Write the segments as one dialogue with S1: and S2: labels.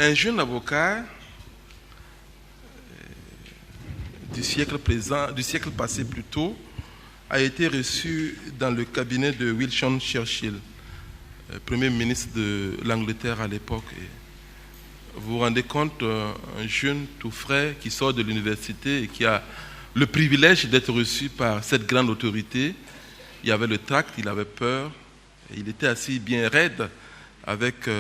S1: Un jeune avocat du siècle passé plutôt, a été reçu dans le cabinet de Winston Churchill, Premier ministre de l'Angleterre à l'époque. Vous vous rendez compte, un jeune tout frais qui sort de l'université et qui a le privilège d'être reçu par cette grande autorité. Il avait le tract, il avait peur, et il était assis bien raide avec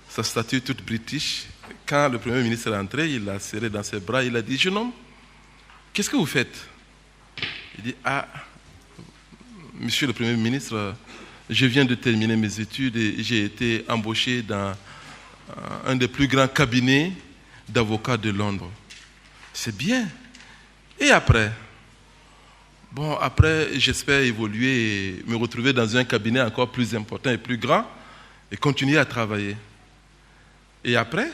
S1: sa statue toute british. Quand le Premier ministre est rentré, il l'a serré dans ses bras, il a dit « Jeune homme, qu'est-ce que vous faites ?» Il dit « Ah, monsieur le Premier ministre, je viens de terminer mes études et j'ai été embauché dans un des plus grands cabinets d'avocats de Londres. » C'est bien. Et après ? Bon, après, j'espère évoluer et me retrouver dans un cabinet encore plus important et plus grand et continuer à travailler. Et après ?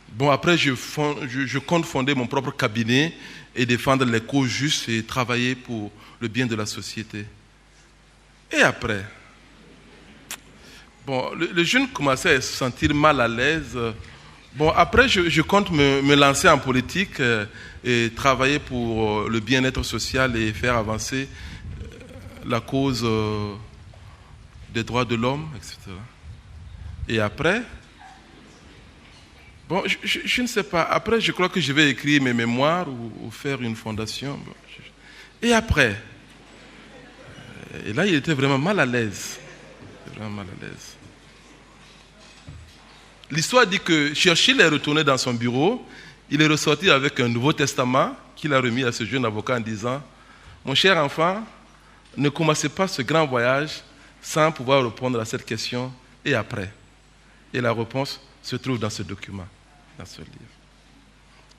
S1: Bon, après, je compte fonder mon propre cabinet et défendre les causes justes et travailler pour le bien de la société. Et après ? Bon, le jeune commençait à se sentir mal à l'aise. Bon, après, je compte me lancer en politique et travailler pour le bien-être social et faire avancer la cause des droits de l'homme, etc. Et après, bon, je ne sais pas. Après, je crois que je vais écrire mes mémoires ou faire une fondation. Et après, et là, il était vraiment mal à l'aise. Vraiment mal à l'aise. L'histoire dit que Churchill est retourné dans son bureau. Il est ressorti avec un Nouveau Testament qu'il a remis à ce jeune avocat en disant « Mon cher enfant, ne commencez pas ce grand voyage sans pouvoir répondre à cette question et après. » Et la réponse se trouve dans ce document, dans ce livre.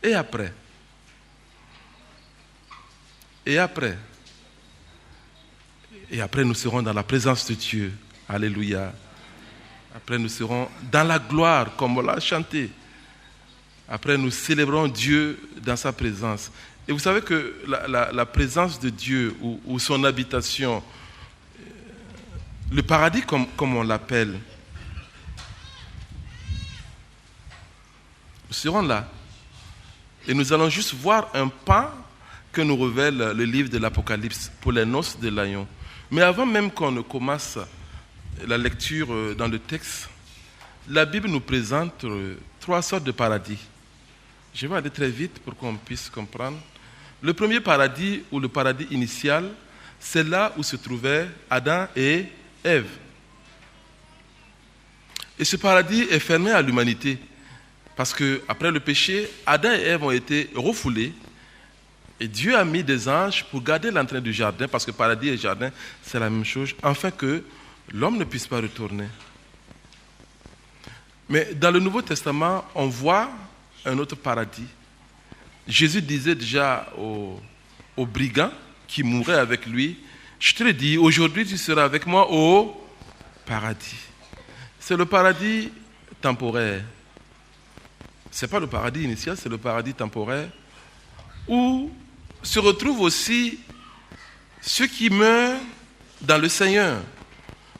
S1: Et après. Et après. Et après, nous serons dans la présence de Dieu. Alléluia. Après, nous serons dans la gloire, comme on l'a chanté. Après, nous célébrons Dieu dans sa présence. Et vous savez que la présence de Dieu ou son habitation, le paradis comme on l'appelle, nous serons là. Et nous allons juste voir un pan que nous révèle le livre de l'Apocalypse pour les noces de l'agneau. Mais avant même qu'on ne commence la lecture dans le texte, la Bible nous présente 3 sortes de paradis. Je vais aller très vite pour qu'on puisse comprendre. Le premier paradis, ou le paradis initial, c'est là où se trouvaient Adam et Ève. Et ce paradis est fermé à l'humanité. Parce qu'après le péché, Adam et Ève ont été refoulés. Et Dieu a mis des anges pour garder l'entrée du jardin, parce que paradis et jardin, c'est la même chose, afin que l'homme ne puisse pas retourner. Mais dans le Nouveau Testament, on voit un autre paradis. Jésus disait déjà aux brigands qui mouraient avec lui, « Je te le dis, aujourd'hui tu seras avec moi au paradis. » C'est le paradis temporaire. Ce n'est pas le paradis initial, c'est le paradis temporaire, où se retrouvent aussi ceux qui meurent dans le Seigneur,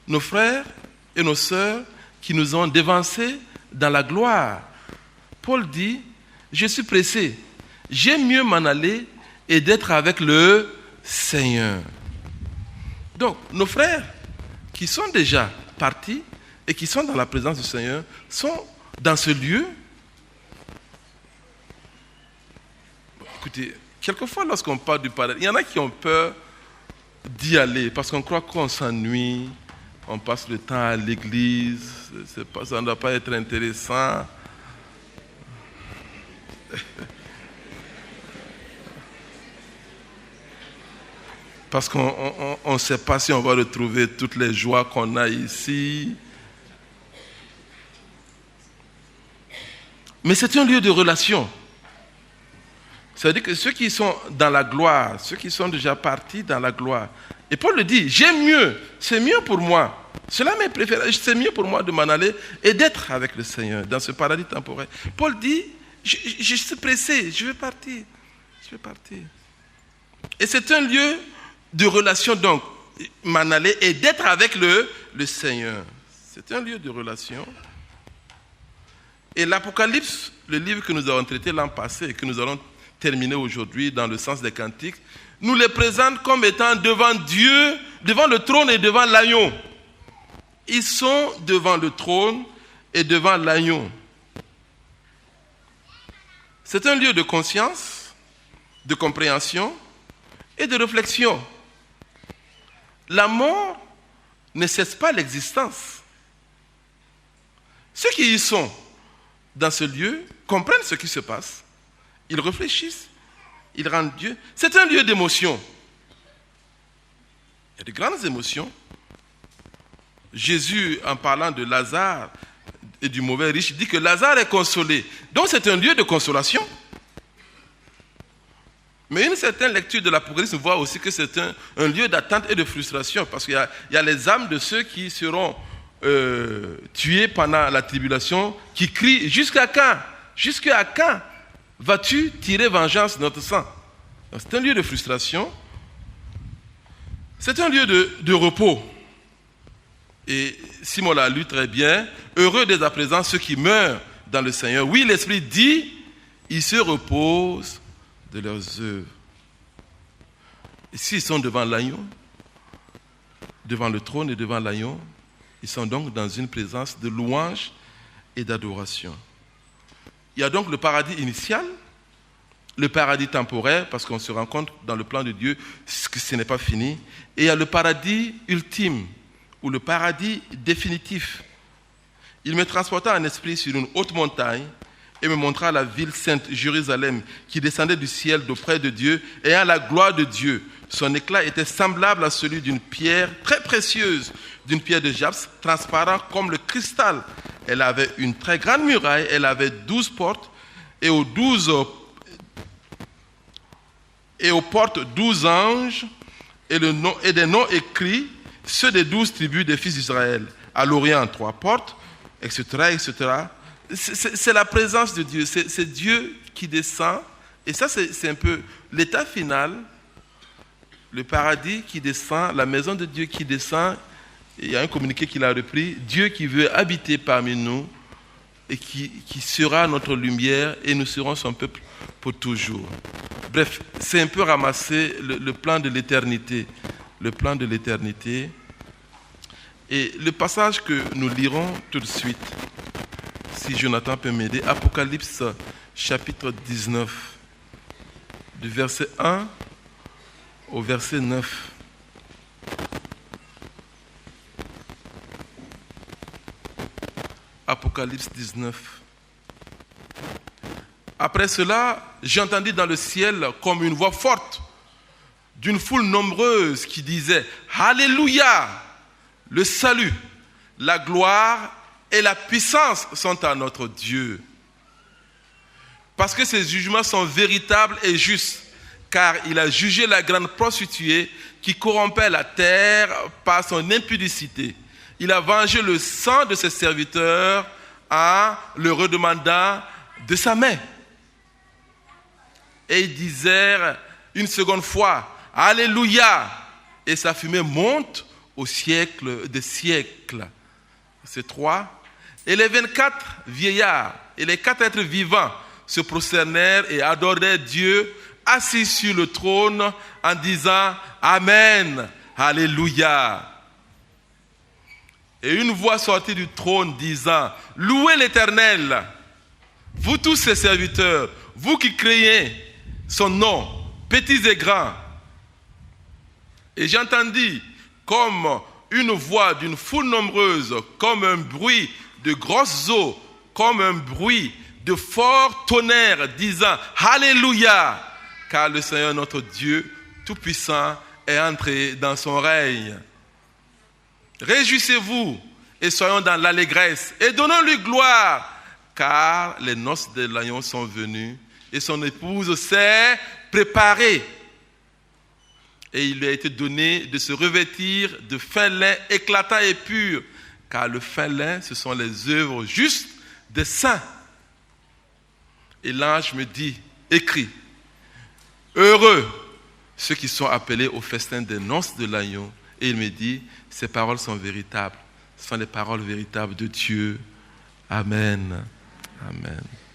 S1: nos frères et nos sœurs qui nous ont dévancés dans la gloire. Paul dit, je suis pressé, j'aime mieux m'en aller et d'être avec le Seigneur. Donc, nos frères qui sont déjà partis et qui sont dans la présence du Seigneur sont dans ce lieu. Écoutez, quelquefois lorsqu'on parle du paradis, il y en a qui ont peur d'y aller parce qu'on croit qu'on s'ennuie, on passe le temps à l'église, ça ne doit pas être intéressant. Parce qu'on ne sait pas si on va retrouver toutes les joies qu'on a ici. Mais c'est un lieu de relation. C'est-à-dire que ceux qui sont dans la gloire, ceux qui sont déjà partis dans la gloire, et Paul le dit, j'aime mieux, c'est mieux pour moi, cela m'est préféré, c'est mieux pour moi de m'en aller et d'être avec le Seigneur dans ce paradis temporel. Paul dit, je suis pressé, je vais partir. Et c'est un lieu de relation donc, m'en aller et d'être avec le Seigneur. C'est un lieu de relation. Et l'Apocalypse, le livre que nous avons traité l'an passé et que nous allons terminer aujourd'hui dans le sens des cantiques, nous les présente comme étant devant Dieu, devant le trône et devant l'agneau. Ils sont devant le trône et devant l'agneau. C'est un lieu de conscience, de compréhension et de réflexion. La mort ne cesse pas l'existence. Ceux qui y sont dans ce lieu comprennent ce qui se passe. Ils réfléchissent, ils rendent Dieu. C'est un lieu d'émotion. Il y a de grandes émotions. Jésus, en parlant de Lazare et du mauvais riche, dit que Lazare est consolé. Donc c'est un lieu de consolation. Mais une certaine lecture de l'Apocalypse voit aussi que c'est un lieu d'attente et de frustration, parce qu'il y a les âmes de ceux qui seront tués pendant la tribulation, qui crient « Jusqu'à quand? Jusqu'à quand vas-tu tirer vengeance de notre sang ?» C'est un lieu de frustration. C'est un lieu de repos. Et Simon l'a lu très bien. Heureux dès à présent ceux qui meurent dans le Seigneur. Oui, l'Esprit dit, ils se reposent de leurs œuvres. Et s'ils sont devant l'agneau, devant le trône et devant l'agneau, ils sont donc dans une présence de louange et d'adoration. Il y a donc le paradis initial, le paradis temporaire, parce qu'on se rend compte dans le plan de Dieu que ce n'est pas fini, et il y a le paradis ultime, ou le paradis définitif. Il me transporta en esprit sur une haute montagne et me montra la ville sainte, Jérusalem, qui descendait du ciel d'auprès de Dieu, ayant la gloire de Dieu. Son éclat était semblable à celui d'une pierre très précieuse, d'une pierre de jaspe, transparent comme le cristal. Elle avait une très grande muraille, elle avait 12 portes, et aux portes 12 anges, et des noms écrits, ceux des 12 tribus des fils d'Israël. À l'Orient, 3 portes, etc., etc. C'est la présence de Dieu, c'est Dieu qui descend, et ça c'est un peu l'état final, le paradis qui descend, la maison de Dieu qui descend. Il y a un communiqué qu'il a repris, Dieu qui veut habiter parmi nous et qui sera notre lumière et nous serons son peuple pour toujours. Bref, c'est un peu ramasser le plan de l'éternité, le plan de l'éternité. Et le passage que nous lirons tout de suite, si Jonathan peut m'aider, Apocalypse chapitre 19, du verset 1 au verset 9. Apocalypse 19. Après cela, j'entendis dans le ciel comme une voix forte d'une foule nombreuse qui disait « Alléluia ! Le salut, la gloire et la puissance sont à notre Dieu. Parce que ses jugements sont véritables et justes, car il a jugé la grande prostituée qui corrompait la terre par son impudicité. Il a vengé le sang de ses serviteurs en le redemandant de sa main. Et ils disèrent une seconde fois, Alléluia! Et sa fumée monte au siècle des siècles. C'est 3. Et les 24 vieillards et les 4 êtres vivants se prosternèrent et adorèrent Dieu assis sur le trône en disant Amen, Alléluia. Et une voix sortit du trône disant Louez l'Éternel, vous tous ses serviteurs, vous qui créez son nom, petits et grands. Et j'entendis comme une voix d'une foule nombreuse, comme un bruit de grosses eaux, comme un bruit de fort tonnerre, disant Alléluia, car le Seigneur notre Dieu Tout-Puissant est entré dans son règne. Réjouissez-vous et soyons dans l'allégresse et donnons-lui gloire, car les noces de l'agneau sont venues et son épouse s'est préparée. Et il lui a été donné de se revêtir de fin lin éclatant et pur, car le fin lin, ce sont les œuvres justes des saints. Et l'ange me dit, écrit, heureux ceux qui sont appelés au festin des noces de l'agneau. Et il me dit, ces paroles sont véritables. Ce sont les paroles véritables de Dieu. Amen. Amen.